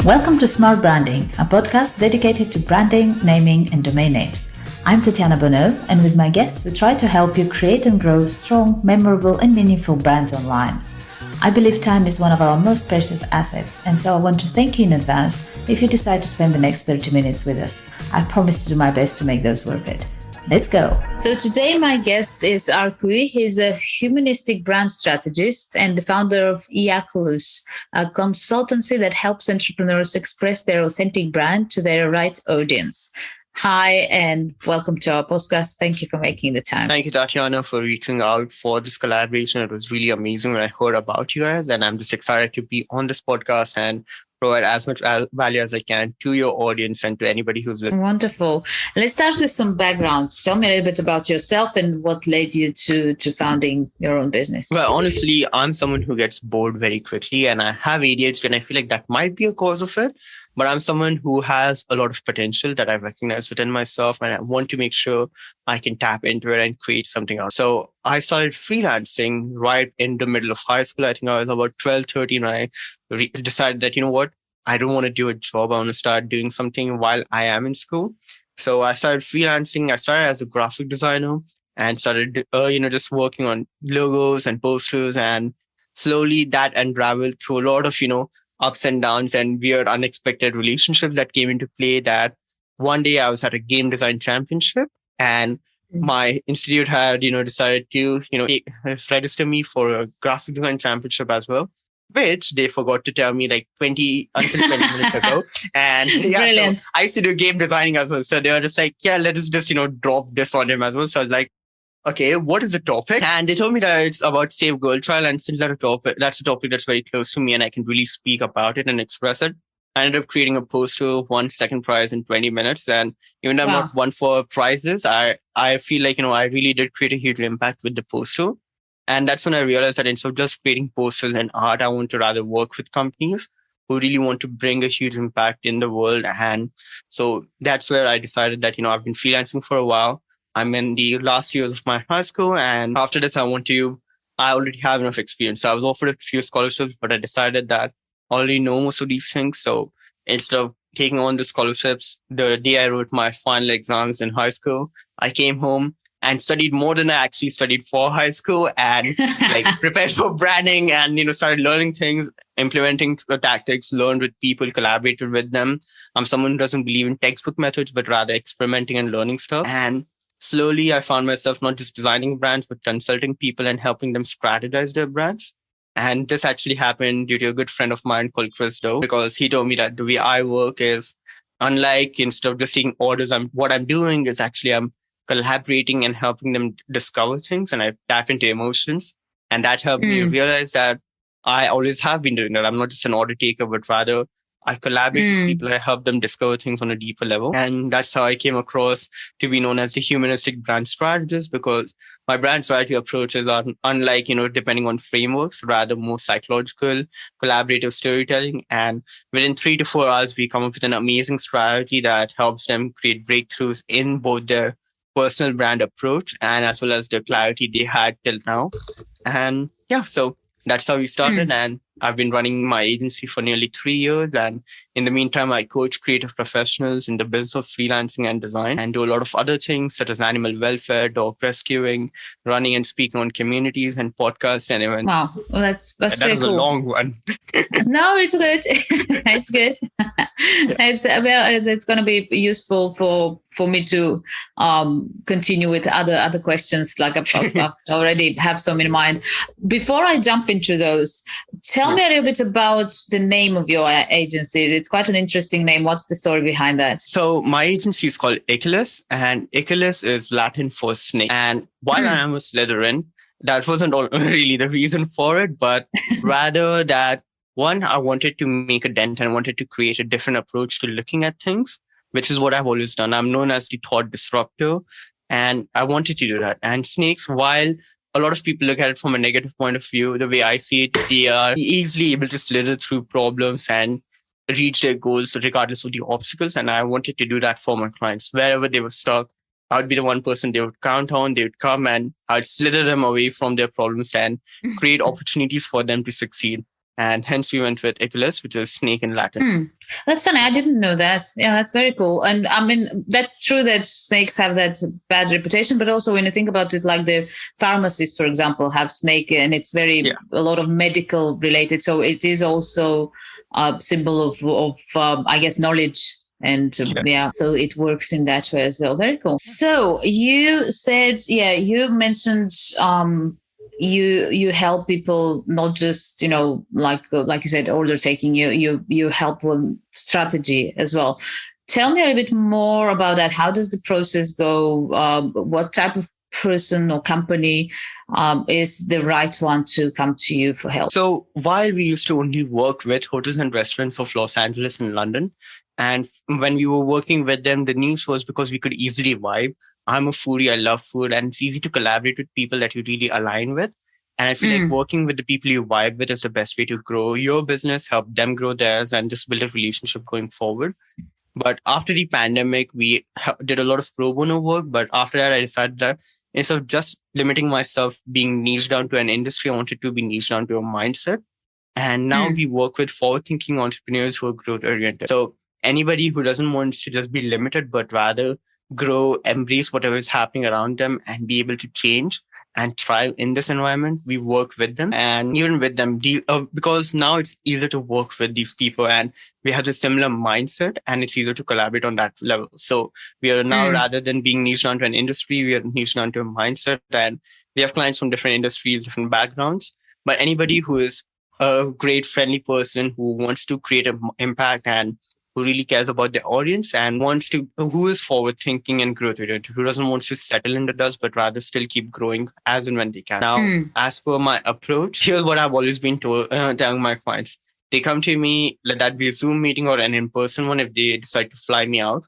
Welcome to Smart Branding, a podcast dedicated to branding, naming, and domain names. I'm Tatiana Bonneau, and with my guests, we try to help you create and grow strong, memorable, and meaningful brands online. I believe time is one of our most precious assets, and so I want to thank you in advance if you decide to spend the next 30 minutes with us. I promise to do my best to make those worth it. Let's go. So today my guest is Arcui. He's a humanistic brand strategist and the founder of Iaculus, a consultancy that helps entrepreneurs express their authentic brand to their right audience. Hi, and welcome to our podcast. Thank you for making the time. Thank you, Tatiana, for reaching out for this collaboration. It was really amazing when I heard about you guys, and I'm just excited to be on this podcast and provide as much value as I can to your audience and to anybody who's listening. Wonderful. Let's start with some background. Tell me a little bit about yourself and what led you to founding your own business. Well, honestly, I'm someone who gets bored very quickly, and I have ADHD, and I feel like that might be a cause of it. But I'm someone who has a lot of potential that I recognize within myself, and I want to make sure I can tap into it and create something else. So I started freelancing right in the middle of high school. I think I was about 12, 13 when I decided that, you know what, I don't want to do a job. I want to start doing something while I am in school. So I started freelancing. I started as a graphic designer and started, just working on logos and posters. And slowly that unraveled through a lot of, ups and downs and weird, unexpected relationships that came into play. That one day I was at a game design championship and my institute had, decided to, register me for a graphic design championship as well, which they forgot to tell me like 20 minutes ago. And Brilliant. So I used to do game designing as well. So they were just like, yeah, let us just, drop this on him as well. So I was like, okay, what is the topic? And they told me that it's about Save Girl Child. And since that's a topic that's very close to me and I can really speak about it and express it, I ended up creating a poster, won second prize in 20 minutes. And even though I'm not one for prizes, I feel like, I really did create a huge impact with the poster. And that's when I realized that instead of just creating posters and art, I want to rather work with companies who really want to bring a huge impact in the world. And so that's where I decided that, I've been freelancing for a while. I'm in the last years of my high school. And after this, I already have enough experience. So I was offered a few scholarships, but I decided that I already know most of these things. So instead of taking on the scholarships, the day I wrote my final exams in high school, I came home and studied more than I actually studied for high school and prepared for branding and, started learning things, implementing the tactics, learned with people, collaborated with them. I'm someone who doesn't believe in textbook methods, but rather experimenting and learning stuff. And slowly, I found myself not just designing brands, but consulting people and helping them strategize their brands. And this actually happened due to a good friend of mine called Chris Doe, because he told me that the way I work is unlike instead of just taking orders, what I'm doing is actually I'm collaborating and helping them discover things. And I tap into emotions. And that helped me realize that I always have been doing that. I'm not just an order taker, but rather I collaborate with people and I help them discover things on a deeper level. And that's how I came across to be known as the humanistic brand strategist, because my brand strategy approaches are unlike, depending on frameworks, rather more psychological, collaborative storytelling. And within 3 to 4 hours, we come up with an amazing strategy that helps them create breakthroughs in both their personal brand approach and as well as the clarity they had till now. And so that's how we started. And I've been running my agency for nearly 3 years. And in the meantime, I coach creative professionals in the business of freelancing and design and do a lot of other things such as animal welfare, dog rescuing, running and speaking on communities and podcasts and events. Wow. Well, that's that very was cool. A long one. No, it's good. It's good. It's going to be useful for me to continue with other questions. Like I've already have some in mind. Before I jump into those, tell me a little bit about the name of your agency. It's quite an interesting name. What's the story behind that? So my agency is called Iaculus, and Iaculus is Latin for snake. And while I am a Slytherin, that wasn't really the reason for it, but rather that one, I wanted to make a dent and I wanted to create a different approach to looking at things, which is what I've always done. I'm known as the thought disruptor, and I wanted to do that. And snakes, while a lot of people look at it from a negative point of view, the way I see it, they are easily able to slither through problems and reach their goals regardless of the obstacles. And I wanted to do that for my clients. Wherever they were stuck, I would be the one person they would count on. They would come and I'd slither them away from their problems and create opportunities for them to succeed. And hence we went with Iaculus, which is snake in Latin. That's funny. I didn't know that. Yeah, that's very cool. And I mean, that's true that snakes have that bad reputation, but also when you think about it, like the pharmacists, for example, have snake and it's a lot of medical related. So it is also a symbol of I guess, knowledge. And so it works in that way as well. Very cool. So you said, you mentioned you help people, not just, like you said, order taking. You help with strategy as well. Tell me a little bit more about that. How does the process go? What type of person or company is the right one to come to you for help? So while we used to only work with hotels and restaurants of Los Angeles and London, and when we were working with them, the news was because we could easily vibe. I'm a foodie, I love food, and it's easy to collaborate with people that you really align with. And I feel like working with the people you vibe with is the best way to grow your business, help them grow theirs, and just build a relationship going forward. But after the pandemic, we did a lot of pro bono work. But after that, I decided that instead of just limiting myself being niched down to an industry, I wanted to be niched down to a mindset. And now we work with forward-thinking entrepreneurs who are growth-oriented. So anybody who doesn't want to just be limited, but rather grow, embrace whatever is happening around them and be able to change and thrive in this environment, we work with them and even with them because now it's easier to work with these people and we have a similar mindset and it's easier to collaborate on that level. So we are now, rather than being niched down to an industry, we are niched down to a mindset, and we have clients from different industries, different backgrounds. But anybody who is a great, friendly person who wants to create an impact and who really cares about their audience and who is forward thinking and growth oriented, who doesn't want to settle in the dust, but rather still keep growing as and when they can. Now, as per my approach, here's what I've always been telling my clients. They come to me, let that be a Zoom meeting or an in-person one if they decide to fly me out.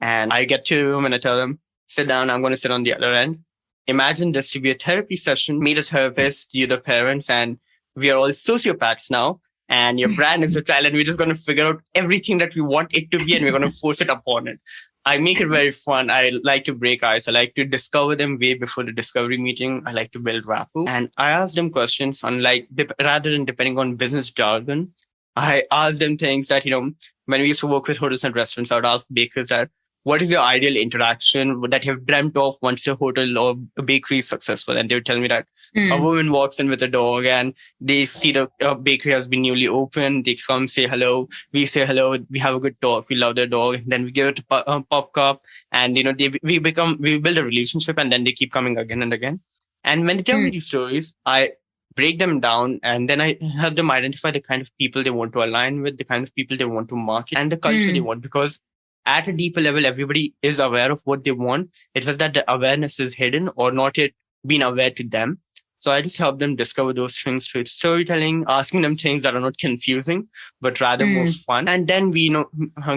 And I get to a room and I tell them, sit down, I'm going to sit on the other end. Imagine this to be a therapy session. Meet a therapist, you the parents, and we are all sociopaths now. And your brand is a child, and we're just going to figure out everything that we want it to be, and we're going to force it upon it. I make it very fun. I like to break ice. I like to discover them way before the discovery meeting. I like to build rapport. And I ask them questions, rather than depending on business jargon. I ask them things that, when we used to work with hotels and restaurants, I would ask bakers that, what is your ideal interaction that you have dreamt of once your hotel or a bakery is successful? And they would tell me that a woman walks in with a dog and they see the bakery has been newly opened. They come say hello. We say hello. We have a good talk. We love their dog. And then we give it a pop cup. And, we build a relationship, and then they keep coming again and again. And when they tell me these stories, I break them down, and then I help them identify the kind of people they want to align with, the kind of people they want to market, and the culture they want. Because at a deeper level, everybody is aware of what they want. It's just that the awareness is hidden or not yet been aware to them. So I just help them discover those things through storytelling, asking them things that are not confusing, but rather more fun. And then we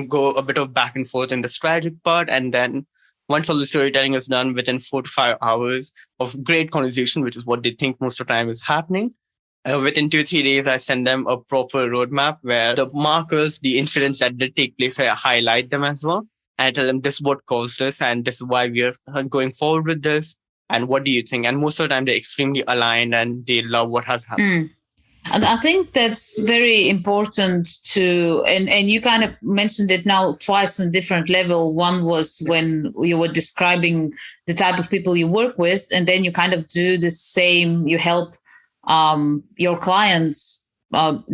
go a bit of back and forth in the strategic part. And then once all the storytelling is done, within 4 to 5 hours of great conversation, which is what they think most of the time is happening, within 2-3 days, I send them a proper roadmap where the markers, the incidents that did take place, I highlight them as well. And I tell them this is what caused this, and this is why we are going forward with this. And what do you think? And most of the time, they're extremely aligned and they love what has happened. And I think that's very important and you kind of mentioned it now twice on different level. One was when you were describing the type of people you work with, and then you kind of do the same. You help your clients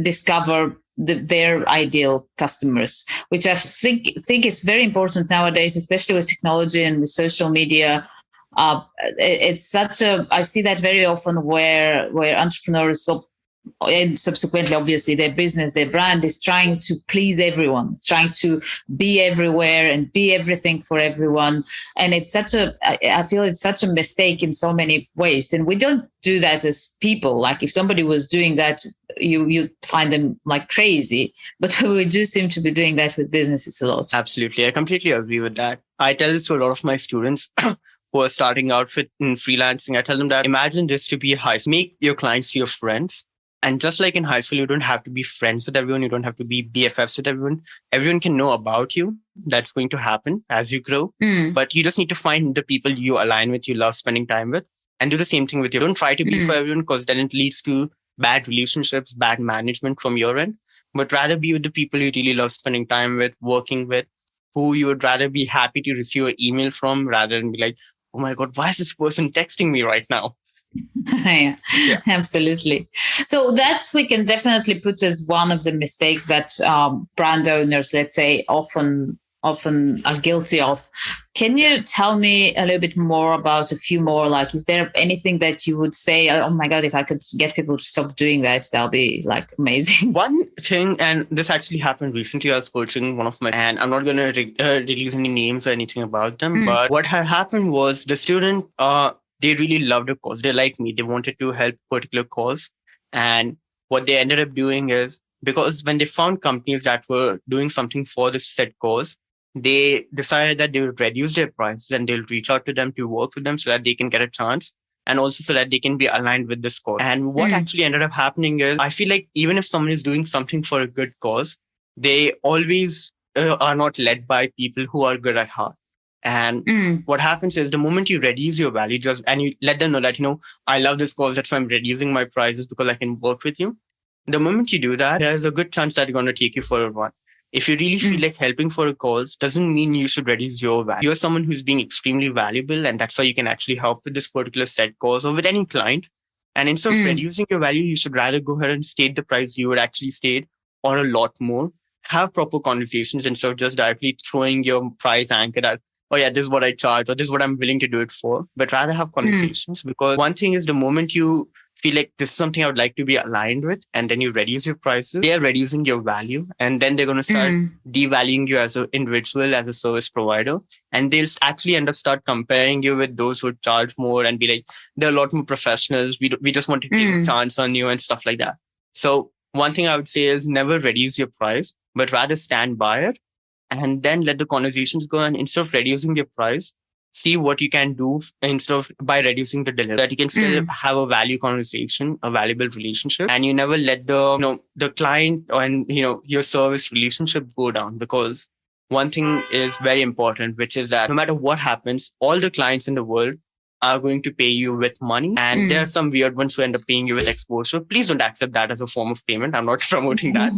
discover their ideal customers, which I think is very important nowadays, especially with technology and with social media. It's I see that very often where entrepreneurs, and subsequently, obviously, their business, their brand is trying to please everyone, trying to be everywhere and be everything for everyone. And I feel it's such a mistake in so many ways. And we don't do that as people. Like if somebody was doing that, you find them like crazy. But we do seem to be doing that with businesses a lot. Absolutely. I completely agree with that. I tell this to a lot of my students who are starting out in freelancing. I tell them that imagine this to be a high school. Make your clients your friends. And just like in high school, you don't have to be friends with everyone. You don't have to be BFFs with everyone. Everyone can know about you. That's going to happen as you grow. But you just need to find the people you align with, you love spending time with, and do the same thing with you. Don't try to be for everyone, because then it leads to bad relationships, bad management from your end, but rather be with the people you really love spending time with, working with, who you would rather be happy to receive an email from rather than be like, oh my God, why is this person texting me right now? Yeah, Yeah. absolutely. So that we can definitely put as one of the mistakes that brand owners, let's say, often are guilty of. Can you tell me a little bit more about a few more? Like, is there anything that you would say, oh my God, if I could get people to stop doing that, that'll be like amazing? One thing, and this actually happened recently, I was coaching one of my, and I'm not going to release any names or anything about them, but what had happened was the student, they really loved the cause. They like me. They wanted to help particular cause. And what they ended up doing is, because when they found companies that were doing something for this said cause, they decided that they would reduce their prices and they'll reach out to them to work with them so that they can get a chance and also so that they can be aligned with this cause. And what actually ended up happening is, I feel like even if someone is doing something for a good cause, they always are not led by people who are good at heart. And what happens is the moment you reduce your value just and you let them know that, I love this cause, that's why I'm reducing my prices because I can work with you. The moment you do that, there's a good chance that they're going to take you for a run. If you really feel like helping for a cause, doesn't mean you should reduce your value. You're someone who's being extremely valuable, and that's why you can actually help with this particular set cause or with any client. And instead of reducing your value, you should rather go ahead and state the price you would actually state or a lot more. Have proper conversations instead of just directly throwing your price anchor at, oh yeah, this is what I charge or this is what I'm willing to do it for. But rather have conversations because one thing is the moment you feel like this is something I would like to be aligned with, and then you reduce your prices, they are reducing your value, and then they're going to start devaluing you as an individual, as a service provider, and they'll actually end up start comparing you with those who charge more and be like, they're a lot more professionals. We just want to take a chance on you and stuff like that. So one thing I would say is never reduce your price, but rather stand by it and then let the conversations go. And instead of reducing your price, see what you can do instead of by reducing the delivery, that you can still have a value conversation, a valuable relationship, and you never let the client and your service relationship go down. Because one thing is very important, which is that no matter what happens, all the clients in the world are going to pay you with money, and there are some weird ones who end up paying you with exposure. Please don't accept that as a form of payment. I'm not promoting that,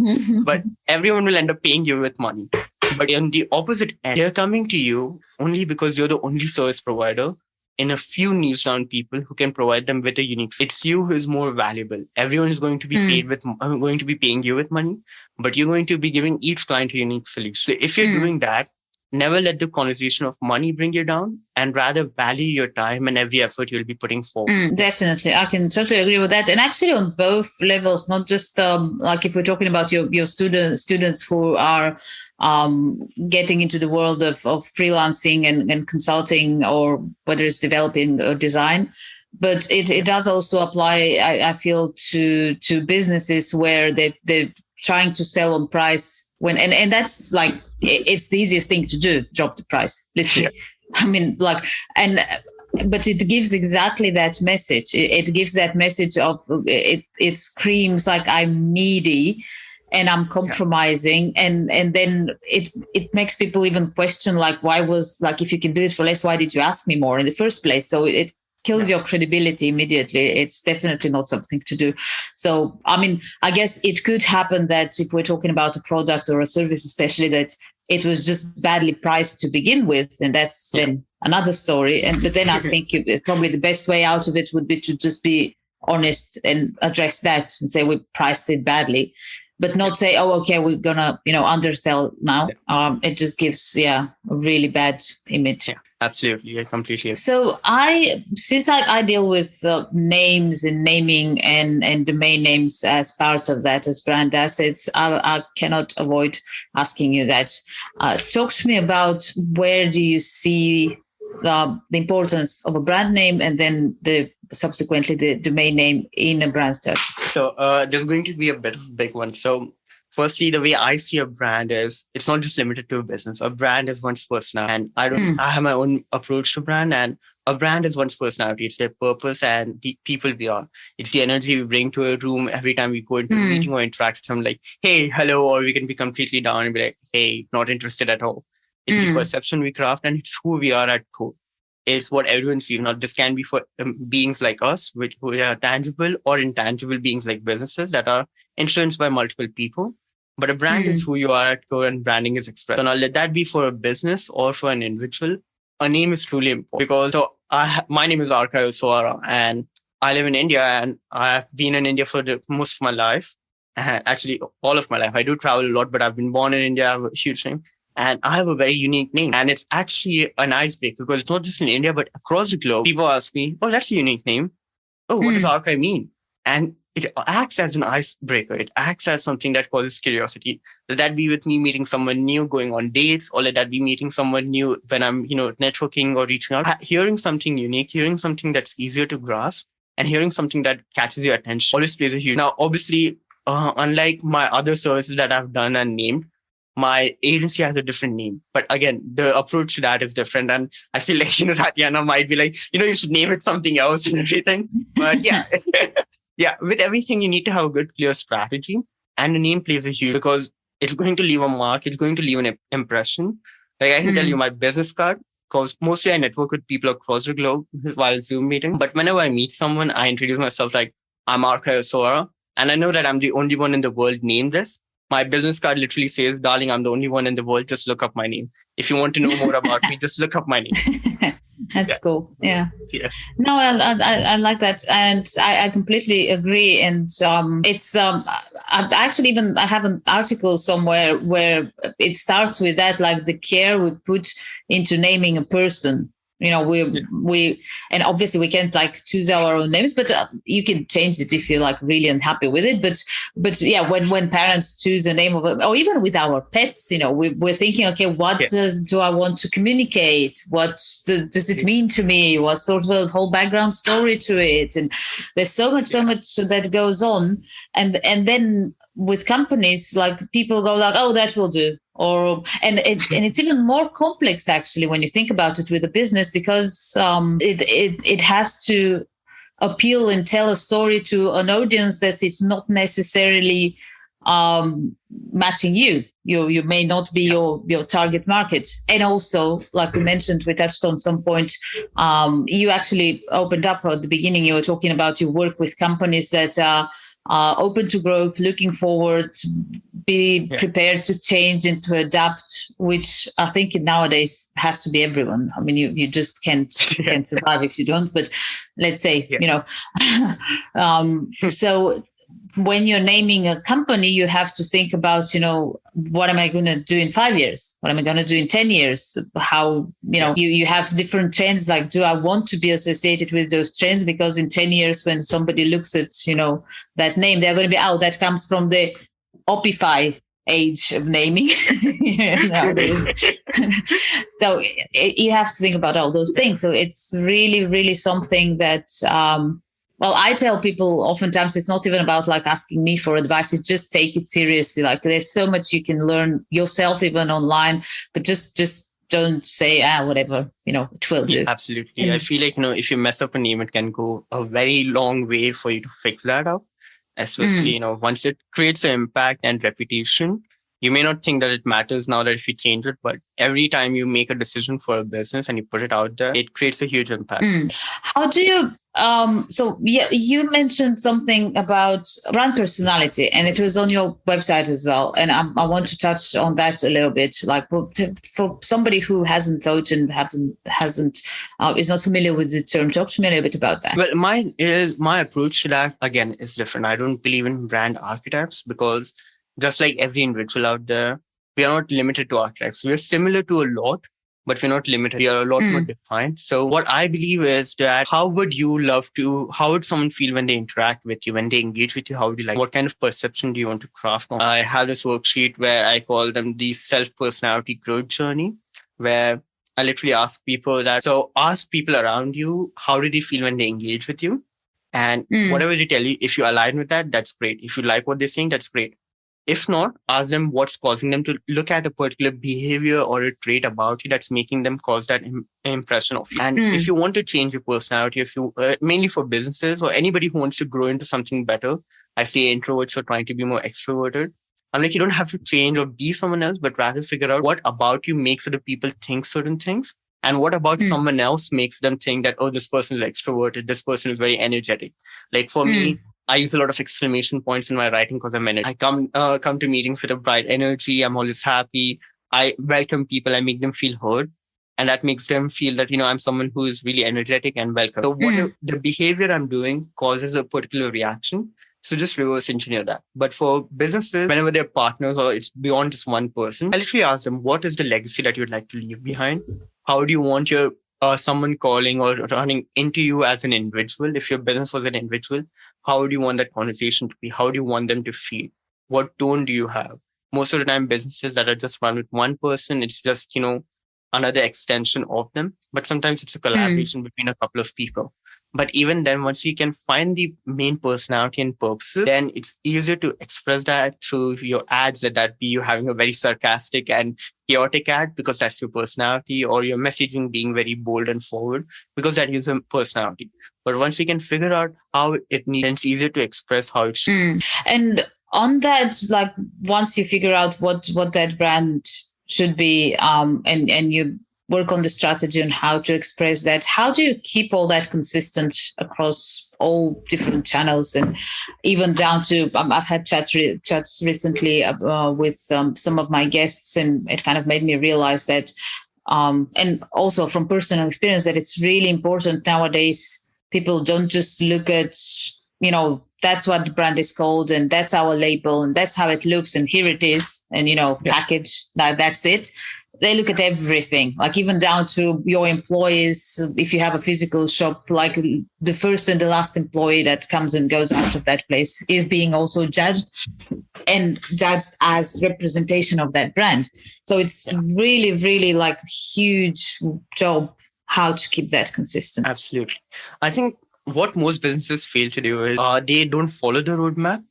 but everyone will end up paying you with money. But on the opposite end, they're coming to you only because you're the only service provider in a few niche down people who can provide them with a unique. It's you who is more valuable. Everyone is going to be paid with, going to be paying you with money, but you're going to be giving each client a unique solution. So if you're doing that, never let the conversation of money bring you down, and rather value your time and every effort you'll be putting forward. Definitely. I can totally agree with that. And actually on both levels, not just like if we're talking about your students who are getting into the world of freelancing and consulting, or whether it's developing or design, but it does also apply, I feel, to businesses where they're trying to sell on price when and that's like it's the easiest thing to do, drop the price, literally. I mean, like, but it gives exactly that message. It gives that message of it screams like I'm needy and I'm compromising, and then it makes people even question, like, why was, like, if you can do it for less, why did you ask me more in the first place? So it kills your credibility immediately. It's definitely not something to do. So, I mean, I guess it could happen that if we're talking about a product or a service, especially, that it was just badly priced to begin with, and that's then another story. But then I think probably the best way out of it would be to just be honest and address that and say we priced it badly, but not say, oh, okay, we're gonna undersell now. It just gives a really bad image. Absolutely, I completely agree. So since I deal with names and naming and domain names as part of that, as brand assets, I cannot avoid asking you that. Talk to me about where do you see the importance of a brand name, and then subsequently the domain name in a brand strategy. So there's going to be a bit of a big one. So firstly, the way I see a brand is it's not just limited to a business. A brand is one's personality. And I have my own approach to brand, and a brand is one's personality. It's their purpose and the people we are. It's the energy we bring to a room every time we go into a meeting or interact with someone, like, hey, hello, or we can be completely down and be like, hey, not interested at all. It's the perception we craft, and it's who we are at core. is what everyone sees. Now, this can be for beings like us, who are tangible, or intangible beings like businesses that are influenced by multiple people. But a brand is who you are at core, and branding is expressed. So now, let that be for a business or for an individual. A name is truly important because my name is Arcui Usoara, and I live in India, and I've been in India for most of my life. Actually, all of my life. I do travel a lot, but I've been born in India. I have a huge name. And I have a very unique name. And it's actually an icebreaker because it's not just in India, but across the globe. People ask me, oh, that's a unique name. Oh, what does Arcui mean? And it acts as an icebreaker. It acts as something that causes curiosity. Let that be with me meeting someone new, going on dates, or let that be meeting someone new when I'm, networking or reaching out. Hearing something unique, hearing something that's easier to grasp, and hearing something that catches your attention always plays a huge. Now, obviously, unlike my other services that I've done and named, my agency has a different name. But again, the approach to that is different. And I feel like, Tatiana might be like, you should name it something else and everything. But yeah, yeah, with everything, you need to have a good, clear strategy. And the name plays a huge, because it's going to leave a mark. It's going to leave an impression. Like I can tell you my business card, because mostly I network with people across the globe while Zoom meeting. But whenever I meet someone, I introduce myself like, I'm Arcui Usoara. And I know that I'm the only one in the world named this. My business card literally says, darling, I'm the only one in the world. Just look up my name. If you want to know more about me, just look up my name. That's cool. Yeah. No, I like that. And I completely agree. And it's, I have an article somewhere where it starts with that, like the care we put into naming a person. We and obviously we can't like choose our own names, but you can change it if you're like really unhappy with it. But yeah, when parents choose a name of or even with our pets, we're thinking, okay, what do I want to communicate? What does it mean to me? What sort of a whole background story to it? And there's so much that goes on, and then with companies, like people go like, oh, that will do. And it's even more complex actually when you think about it with a business, because it has to appeal and tell a story to an audience that is not necessarily matching you. You may not be your target market. And also, like we mentioned, we touched on some point, you actually opened up at the beginning, you were talking about you work with companies that are open to growth, looking forward, be prepared to change and to adapt, which I think nowadays has to be everyone. I mean, you just can't survive if you don't. But let's say, so when you're naming a company, you have to think about, what am I going to do in 5 years? What am I going to do in 10 years? How, you have different trends. Like, do I want to be associated with those trends? Because in 10 years, when somebody looks at, that name, they're going to be, oh, that comes from the Opify age of naming. So you have to think about all those things. So it's really, really something that, well, I tell people oftentimes it's not even about like asking me for advice. It's just take it seriously. Like there's so much you can learn yourself, even online, but just don't say, whatever, it will do. Absolutely. And I feel like, if you mess up a name, it can go a very long way for you to fix that up. Especially, once it creates an impact and reputation, you may not think that it matters now that if you change it, but every time you make a decision for a business and you put it out there, it creates a huge impact. How do you, you mentioned something about brand personality, and it was on your website as well. And I want to touch on that a little bit, like for somebody who hasn't thought and is not familiar with the term. Talk to me a little bit about that. Well, my approach to that, again, is different. I don't believe in brand archetypes, because just like every individual out there, we are not limited to archetypes. We are similar to a lot, but we're not limited. We are a lot more defined. So what I believe is that how would someone feel when they interact with you, when they engage with you? How would you like? What kind of perception do you want to craft on? I have this worksheet where I call them the self-personality growth journey, where I literally ask people ask people around you, how do they feel when they engage with you? And whatever they tell you, if you align with that, that's great. If you like what they're saying, that's great. If not, ask them what's causing them to look at a particular behavior or a trait about you that's making them cause that impression of you. And if you want to change your personality, if you mainly for businesses or anybody who wants to grow into something better, I say introverts who are trying to be more extroverted. I'm like, you don't have to change or be someone else, but rather figure out what about you makes other people think certain things And what about someone else makes them think that, oh, this person is extroverted, this person is very energetic. Like for me, I use a lot of exclamation points in my writing because I'm energetic. I come to meetings with a bright energy. I'm always happy. I welcome people. I make them feel heard. And that makes them feel that, I'm someone who is really energetic and welcome. So the behavior I'm doing causes a particular reaction. So just reverse engineer that. But for businesses, whenever they're partners or it's beyond just one person, I literally ask them, what is the legacy that you'd like to leave behind? How do you want your someone calling or running into you as an individual? If your business was an individual, how do you want that conversation to be? How do you want them to feel? What tone do you have? Most of the time, businesses that are just run with one person, it's just, another extension of them. But sometimes it's a collaboration between a couple of people. But even then, once you can find the main personality and purposes, then it's easier to express that through your ads, that be you having a very sarcastic and chaotic ad because that's your personality, or your messaging being very bold and forward because that is a personality. But once you can figure out how it needs, then it's easier to express how it should. And on that, like once you figure out what that brand should be, and you work on the strategy and how to express that, how do you keep all that consistent across all different channels, and even down to I've had chats recently with some of my guests, and it kind of made me realize that, and also from personal experience, that it's really important nowadays. People don't just look at, that's what the brand is called and that's our label and that's how it looks and here it is and, package, that's it. They look at everything, like even down to your employees. If you have a physical shop, like the first and the last employee that comes and goes out of that place is being also judged as representation of that brand. So it's really, really like huge job how to keep that consistent. Absolutely. I think what most businesses fail to do is they don't follow the roadmap.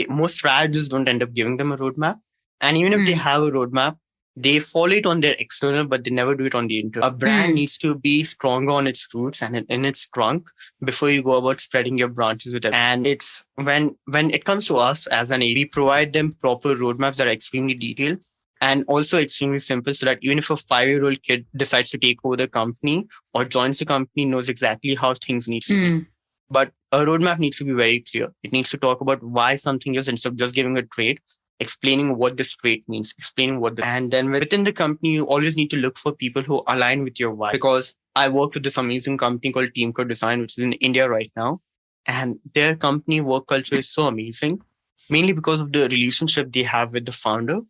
Most strategists don't end up giving them a roadmap. And even if they have a roadmap, they follow it on their external, but they never do it on the internal. A brand needs to be stronger on its roots and in its trunk before you go about spreading your branches with it. And it's when it comes to us as an A, we provide them proper roadmaps that are extremely detailed and also extremely simple, so that even if a 5-year-old kid decides to take over the company or joins the company, knows exactly how things need to be. But a roadmap needs to be very clear. It needs to talk about why something is, instead of just giving a trait, explaining what this trait means, and then within the company, you always need to look for people who align with your why. Because I work with this amazing company called Team Code Design, which is in India right now. And their company work culture is so amazing, mainly because of the relationship they have with the founder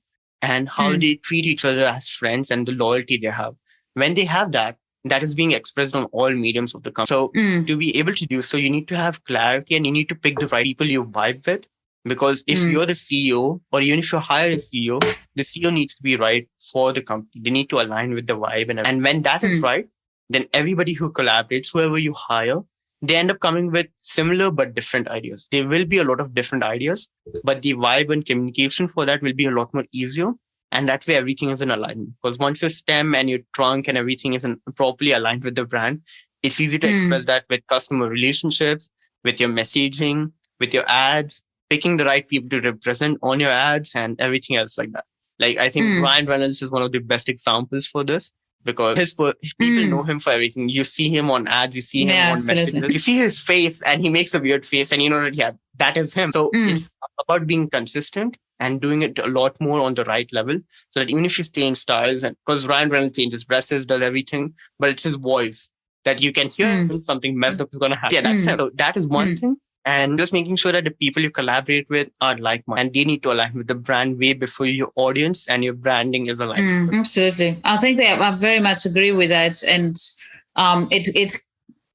and how they treat each other as friends and the loyalty they have. When they have that is being expressed on all mediums of the company. So to be able to do so, you need to have clarity and you need to pick the right people you vibe with. Because if you're the CEO, or even if you hire a CEO, the CEO needs to be right for the company. They need to align with the vibe. And when that is right, then everybody who collaborates, whoever you hire, they end up coming with similar but different ideas. There will be a lot of different ideas, but the vibe and communication for that will be a lot more easier. And that way everything is in alignment. Because once your stem and your trunk and everything is properly aligned with the brand, it's easy to express that with customer relationships, with your messaging, with your ads, picking the right people to represent on your ads and everything else like that. Like I think Ryan Reynolds is one of the best examples for this, because people know him for everything. You see him on ads, you see him on messages, you see his face and he makes a weird face and you know that, that is him. So it's about being consistent and doing it a lot more on the right level, so that even if you stay in styles, and because Ryan Reynolds changes dresses, does everything, but it's his voice that you can hear something messed up is going to happen. Yeah, that's it. So that is one thing. And just making sure that the people you collaborate with are like-minded, and they need to align with the brand way before your audience and your branding is aligned. Absolutely. I think that I very much agree with that. And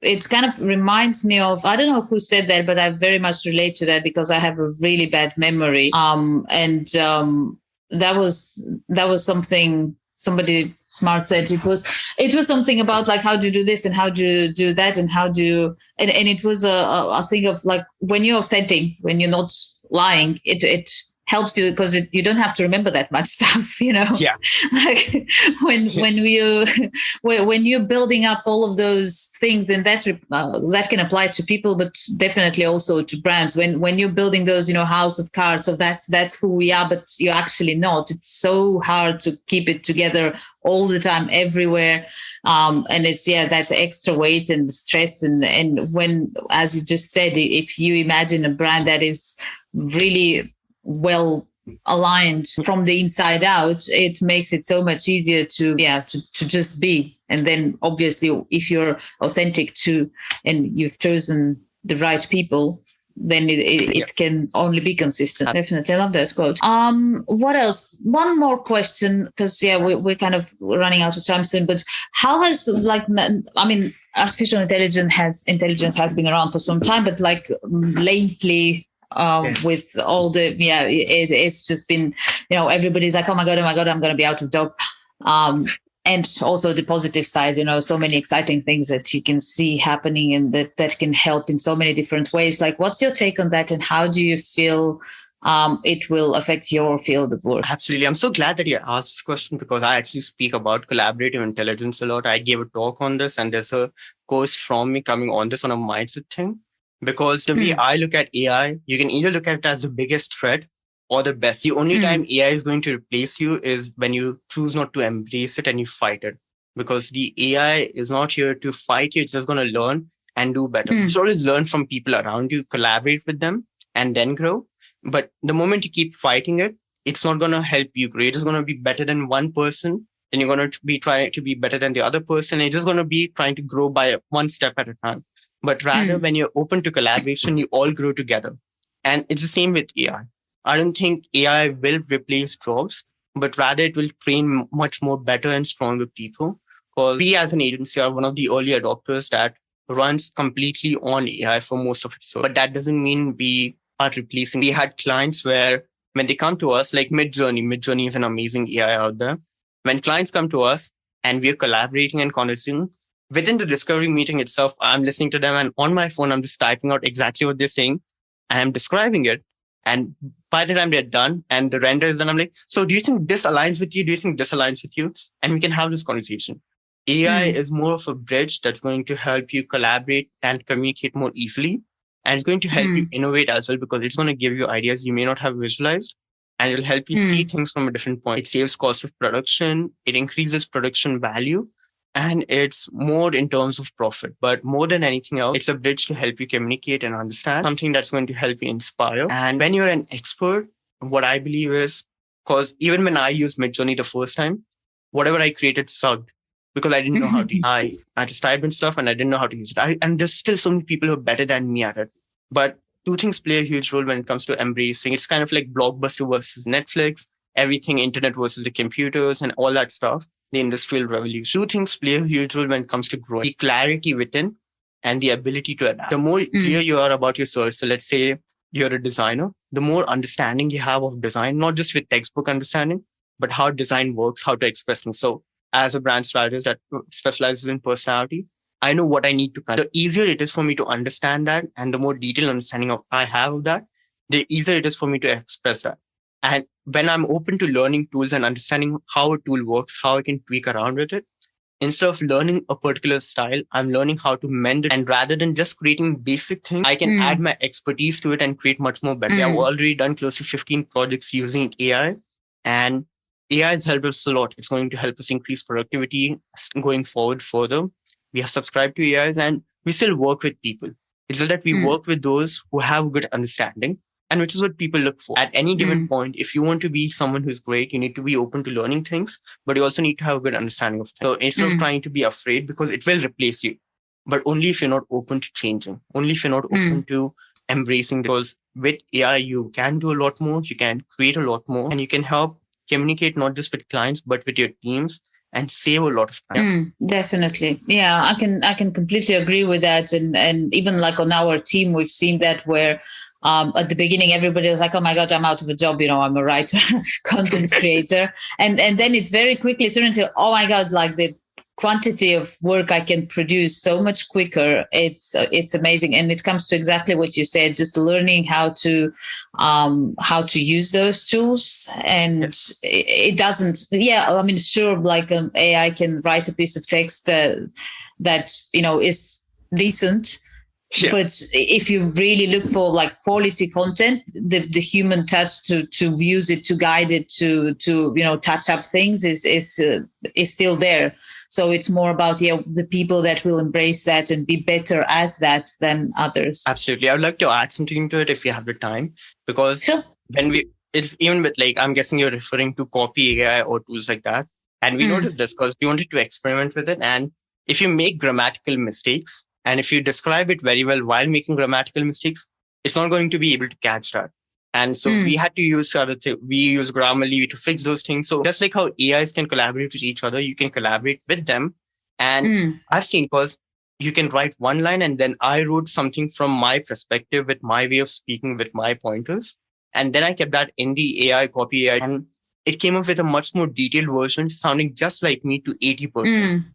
it kind of reminds me of, I don't know who said that, but I very much relate to that because I have a really bad memory. That was something somebody smart said. It was something about like how to do this and how to do that and how to, and it was a thing of like when you're authentic, when you're not lying, it helps you because you don't have to remember that much stuff, Yeah. Like when you're building up all of those things, and that can apply to people, but definitely also to brands. When you're building those, house of cards, so that's who we are, but you're actually not. It's so hard to keep it together all the time, everywhere. And it's that extra weight and stress, and when, as you just said, if you imagine a brand that is really well aligned from the inside out, it makes it so much easier to just be. And then obviously if you're authentic too, and you've chosen the right people, then it can only be consistent. Definitely. I love that quote. What else? One more question, because we're kind of running out of time soon, but how has artificial intelligence has been around for some time, but like lately, with all the it's just been, everybody's like, oh my god, I'm going to be out of job. And also the positive side, so many exciting things that you can see happening, and that can help in so many different ways. Like, what's your take on that, and how do you feel it will affect your field of work? Absolutely. I'm so glad that you asked this question, because I actually speak about collaborative intelligence a lot. I gave a talk on this, and there's a course from me coming on this on a mindset thing. Because the way I look at AI, you can either look at it as the biggest threat or the best. The only time AI is going to replace you is when you choose not to embrace it and you fight it. Because the AI is not here to fight you. It's just going to learn and do better. You should always learn from people around you, collaborate with them, and then grow. But the moment you keep fighting it, it's not going to help you grow. You're just going to be better than one person. Then you're going to be trying to be better than the other person. And you're just going to be trying to grow by one step at a time. But rather, when you're open to collaboration, you all grow together. And it's the same with AI. I don't think AI will replace jobs, but rather it will train much more better and stronger people. Because we as an agency are one of the early adopters that runs completely on AI for most of it. So, but that doesn't mean we are replacing. We had clients where when they come to us, like Midjourney is an amazing AI out there. When clients come to us and we're collaborating and conversing, within the discovery meeting itself, I'm listening to them, and on my phone, I'm just typing out exactly what they're saying, and I'm describing it. And by the time they're done and the render is done, I'm like, so do you think this aligns with you? Do you think this aligns with you? And we can have this conversation. AI is more of a bridge that's going to help you collaborate and communicate more easily. And it's going to help you innovate as well, because it's going to give you ideas you may not have visualized. And it'll help you see things from a different point. It saves cost of production. It increases production value. And it's more in terms of profit. But more than anything else, it's a bridge to help you communicate and understand, something that's going to help you inspire. And when you're an expert, what I believe is, because even when I used Midjourney the first time, whatever I created sucked, because I didn't know how to use it. I just typed in stuff and I didn't know how to use it. And there's still so many people who are better than me at it. But two things play a huge role when it comes to embracing. It's kind of like Blockbuster versus Netflix, everything internet versus the computers and all that stuff. The industrial revolution. Two things play a huge role when it comes to growing. The clarity within and the ability to adapt. The more clear you are about your search, so let's say you're a designer, the more understanding you have of design, not just with textbook understanding, but how design works, how to express things. So as a brand strategist that specializes in personality, I know what I need to the easier it is for me to understand that, and the more detailed understanding I have of that, the easier it is for me to express that. And when I'm open to learning tools and understanding how a tool works, how I can tweak around with it, instead of learning a particular style, I'm learning how to mend it. And rather than just creating basic things, I can add my expertise to it and create much more better. I've already done close to 15 projects using AI, and AI has helped us a lot. It's going to help us increase productivity going forward further. We have subscribed to AIs and we still work with people. It's just that we work with those who have good understanding. And which is what people look for. At any given point, if you want to be someone who's great, you need to be open to learning things, but you also need to have a good understanding of things. So instead of trying to be afraid, because it will replace you, but only if you're not open to changing, only if you're not open to embracing. Because with AI, you can do a lot more, you can create a lot more, and you can help communicate not just with clients, but with your teams and save a lot of time. Definitely. Yeah, I can completely agree with that. And even like on our team, we've seen that where at the beginning, everybody was like, oh my God, I'm out of a job. I'm a writer, content creator. And then it very quickly turned into, oh my God, like the quantity of work I can produce so much quicker. It's amazing, and it comes to exactly what you said. Just learning how to use those tools, and it doesn't. Yeah, I mean, sure, like AI can write a piece of text that is decent. Yeah. But if you really look for like quality content, the human touch to use it, to guide it, to touch up things is still there. So it's more about the people that will embrace that and be better at that than others. Absolutely. I would like to add something to it if you have the time, because sure. It's even with like, I'm guessing you're referring to copy AI or tools like that. And we noticed this because we wanted to experiment with it. And if you make grammatical mistakes, and if you describe it very well while making grammatical mistakes, it's not going to be able to catch that. And so we had to use we use Grammarly to fix those things. So just like how AIs can collaborate with each other, you can collaborate with them. And I've seen, because you can write one line and then I wrote something from my perspective with my way of speaking with my pointers. And then I kept that in the AI, copy AI, and it came up with a much more detailed version sounding just like me to 80%.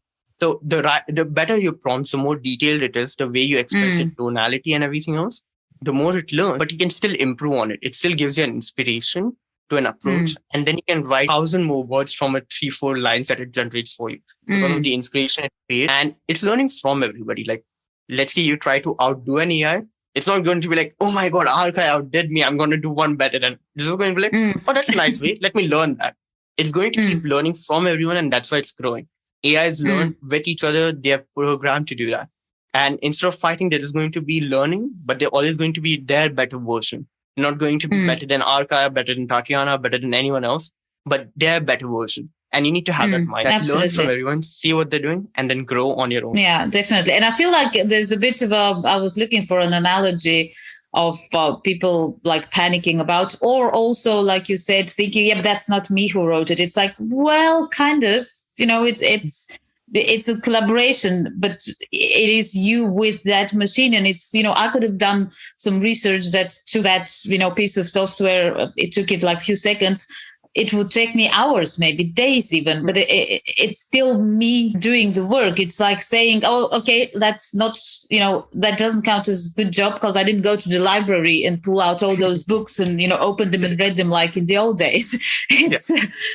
So the better your prompts, the more detailed it is, the way you express it, tonality and everything else, the more it learns. But you can still improve on it. It still gives you an inspiration to an approach. And then you can write 1,000 more words from a 3-4 lines that it generates for you because of the inspiration it creates. And it's learning from everybody. Like, let's say you try to outdo an AI. It's not going to be like, oh my God, Arcui outdid me. I'm going to do one better. And this is going to be like, oh, that's a nice way. Let me learn that. It's going to keep learning from everyone. And that's why it's growing. AIs learn with each other. They're programmed to do that. And instead of fighting, they're just going to be learning, but they're always going to be their better version. They're not going to be better than Arcui, better than Tatiana, better than anyone else, but their better version. And you need to have that mind. Learn from everyone, see what they're doing, and then grow on your own. Yeah, definitely. And I feel like there's a bit of I was looking for an analogy of people like panicking about, or also, like you said, thinking, yeah, but that's not me who wrote it. It's like, well, kind of. It's a collaboration, but it is you with that machine. And it's, I could have done some research to that piece of software. It took it like a few seconds. It would take me hours, maybe days even, but it's still me doing the work. It's like saying, oh, okay, that's not, that doesn't count as a good job because I didn't go to the library and pull out all those books and, open them and read them like in the old days. It's,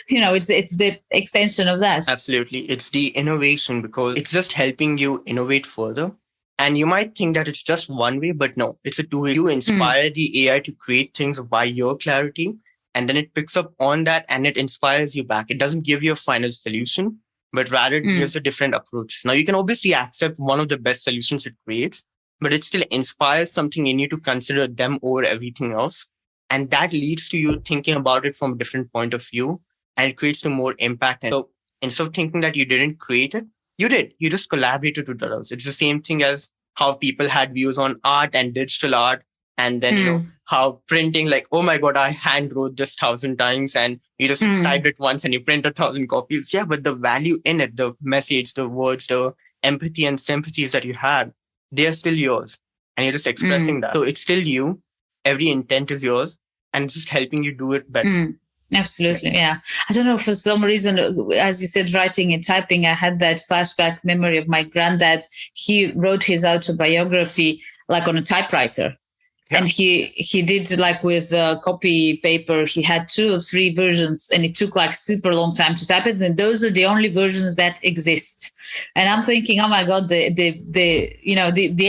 it's the extension of that. Absolutely. It's the innovation, because it's just helping you innovate further. And you might think that it's just one way, but no, it's a two-way. You inspire the AI to create things by your clarity. And then it picks up on that and it inspires you back. It doesn't give you a final solution, but rather it gives a different approach. Now, you can obviously accept one of the best solutions it creates, but it still inspires something in you to consider them over everything else. And that leads to you thinking about it from a different point of view, and it creates more impact. And so instead of thinking that you didn't create it, you did. You just collaborated with others. It's the same thing as how people had views on art and digital art. And then, how printing, like, oh my God, I hand wrote this 1,000 times and you just typed it once and you print 1,000 copies. Yeah, but the value in it, the message, the words, the empathy and sympathies that you had, they are still yours. And you're just expressing that. So it's still you. Every intent is yours, and it's just helping you do it better. Absolutely. Yeah. I don't know, for some reason, as you said, writing and typing, I had that flashback memory of my granddad. He wrote his autobiography like on a typewriter. Yeah. And he did like with copy paper. He had 2 or 3 versions, and it took like super long time to type it. And those are the only versions that exist. And I'm thinking, oh my God, the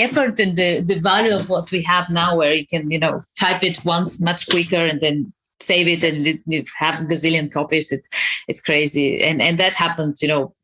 effort and the value of what we have now, where you can type it once much quicker and then save it and you have a gazillion copies. It's crazy, and that happened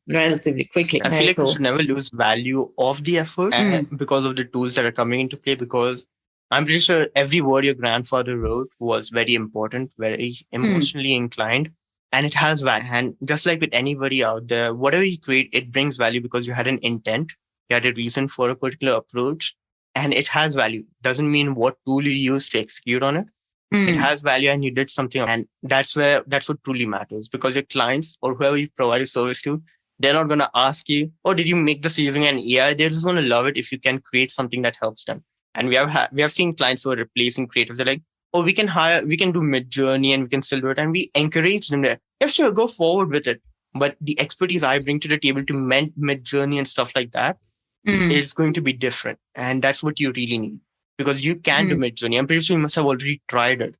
relatively quickly. I feel like we should never lose value of the effort because of the tools that are coming into play, because I'm pretty sure every word your grandfather wrote was very important, very emotionally inclined, and it has value. And just like with anybody out there, whatever you create, it brings value because you had an intent, you had a reason for a particular approach, and it has value. Doesn't mean what tool you use to execute on it. It has value and you did something. And that's what truly matters, because your clients or whoever you provide a service to, they're not going to ask you, oh, did you make this using an AI? They're just going to love it if you can create something that helps them. And we have seen clients who are replacing creatives. They're like, oh, we can do Mid-Journey and we can still do it. And we encourage them there. Yeah, sure, go forward with it. but the expertise I bring to the table to mid-journey and stuff like that is going to be different. And that's what you really need, because you can do mid-journey. I'm pretty sure you must have already tried it,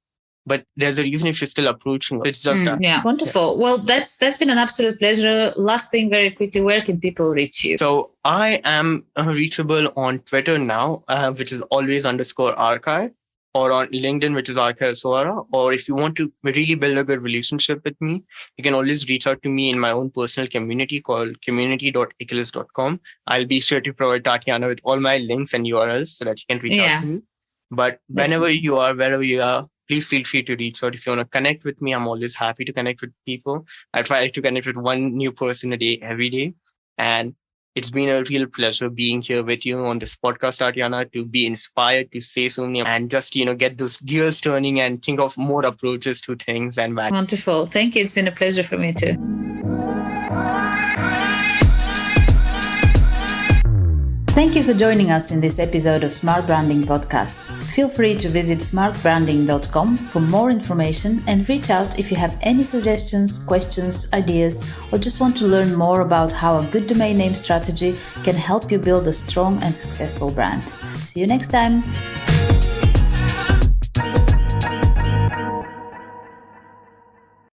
but there's a reason if you're still approaching it. It's just that. Yeah, wonderful. Yeah. Well, that's been an absolute pleasure. Last thing, very quickly, where can people reach you? So I am reachable on Twitter now, which is always _Arcui, or on LinkedIn, which is Arcui Usoara. Or if you want to really build a good relationship with me, you can always reach out to me in my own personal community called community.iaculus.com. I'll be sure to provide Tatiana with all my links and URLs so that you can reach out to me. But whenever you are, wherever you are, please feel free to reach out. If you want to connect with me, I'm always happy to connect with people. I try to connect with one new person a day, every day. And it's been a real pleasure being here with you on this podcast, Tatiana, to be inspired to say so many and just, get those gears turning and think of more approaches to things and value. Wonderful. Thank you. It's been a pleasure for me too. Thank you for joining us in this episode of Smart Branding Podcast. Feel free to visit smartbranding.com for more information and reach out if you have any suggestions, questions, ideas, or just want to learn more about how a good domain name strategy can help you build a strong and successful brand. See you next time.